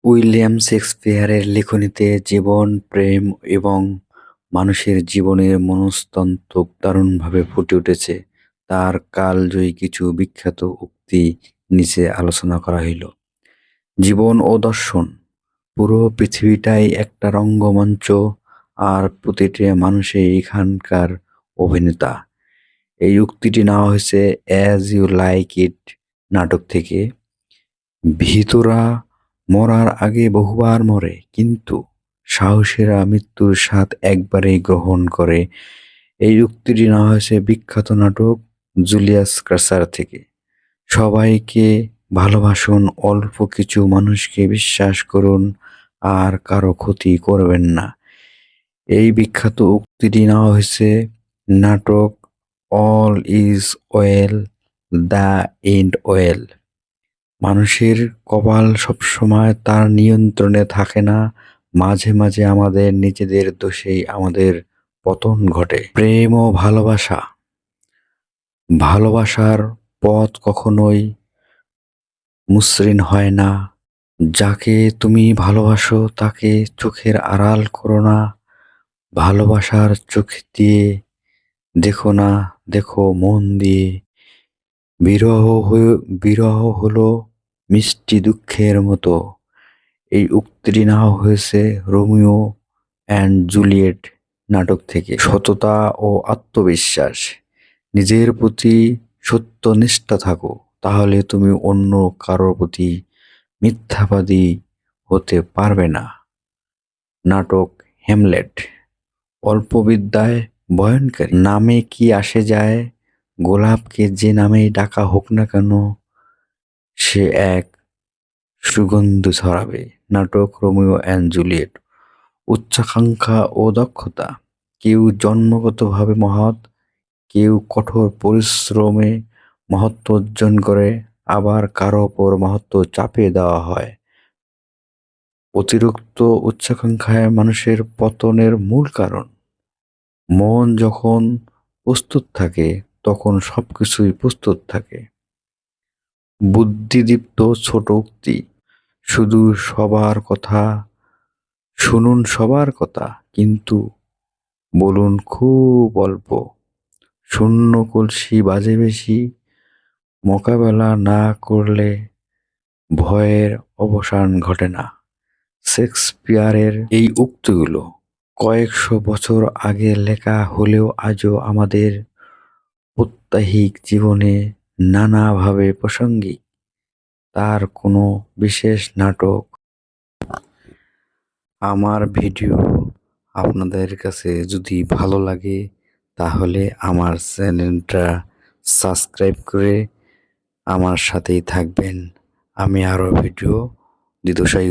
William শেক্সপিয়ারের লেখনীতে জীবন, প্রেম এবং মানুষের জীবনের মনস্তত্ত্ব দারুণভাবে ফুটে উঠেছে। তার কালজয়ী কিছু বিখ্যাত উক্তি নিচে আলোচনা করা হইল। জীবন ও দর্শন। পুরো পৃথিবীটাই একটা রঙ্গমঞ্চ, আর প্রতিটি মানুষই এখানকার অভিনেতা। এই উক্তিটি নেওয়া হয়েছে অ্যাজ ইউ লাইক ইট নাটক থেকে। ভীতুরা মরার আগে বহুবার মরে, কিন্তু সাহসীরা মৃত্যুর স্বাদ একবারেই গ্রহণ করে। এই উক্তিটি নেওয়া হয়েছে বিখ্যাত নাটক জুলিয়াস ক্যাসার থেকে। সবাইকে ভালোবাসুন, অল্প কিছু মানুষকে বিশ্বাস করুন, আর কারো ক্ষতি করবেন না। এই বিখ্যাত উক্তিটি নেওয়া হয়েছে নাটক all is well, the end well. মানুষের কপাল সবসময় তার নিয়ন্ত্রণে থাকে না, মাঝে মাঝে আমাদের নিজেদের দোষেই আমাদের পতন ঘটে। প্রেম ও ভালোবাসা। ভালোবাসার পথ কখনোই মসৃণ হয় না। যাকে তুমি ভালোবাসো তাকে চোখের আড়াল করো না। ভালোবাসার চোখ দিয়ে দেখো না, দেখো মন দিয়ে। বিরহ হলো মিষ্টি দুঃখের মতো। এই উক্তিটি নেওয়া হয়েছে রোমিও অ্যান্ড জুলিয়েট নাটক থেকে। সততা ও আত্মবিশ্বাস। নিজের প্রতি সত্যনিষ্ঠা থাকো, তাহলে তুমি অন্য কারোর প্রতি মিথ্যাবাদী হতে পারবে না। নাটক হ্যামলেট। অল্প বিদ্যায় ভয়ঙ্করী। নামে কি আসে যায়, গোলাপকে যে নামেই ডাকা হোক না কেন, সে এক সুগন্ধ ছড়াবে। নাটক রোমিও অ্যান্ড জুলিয়েট। উচ্চাকাঙ্ক্ষা ও দক্ষতা। কেউ জন্মগতভাবে মহৎ, কেউ কঠোর পরিশ্রমে মহত্ব অর্জন করে, আবার কারো ওপর মহত্ব চাপিয়ে দেওয়া হয়। অতিরিক্ত উচ্চাকাঙ্ক্ষায় মানুষের পতনের মূল কারণ। মন যখন প্রস্তুত থাকে তখন সবকিছুই প্রস্তুত থাকে। বুদ্ধিদীপ্ত ছোট উক্তি। শুধু সবার কথা শুনুন, সবার কথা, কিন্তু বলুন খুব অল্প। শূন্য কলসি বাজে বেশি। মোকাবেলা না করলে ভয়ের অবসান ঘটে না। শেক্সপিয়ারের এই উক্তিগুলো কয়েকশো বছর আগে লেখা হলেও আজও আমাদের প্রাত্যহিক জীবনে নানাভাবে প্রাসঙ্গিক। তার কোনো বিশেষ নাটক। আমার ভিডিও আপনাদের কাছে যদি ভালো লাগে তাহলে আমার চ্যানেলটা সাবস্ক্রাইব করে আমার সাথেই থাকবেন। আমি আরও ভিডিও দিতে উৎসাহী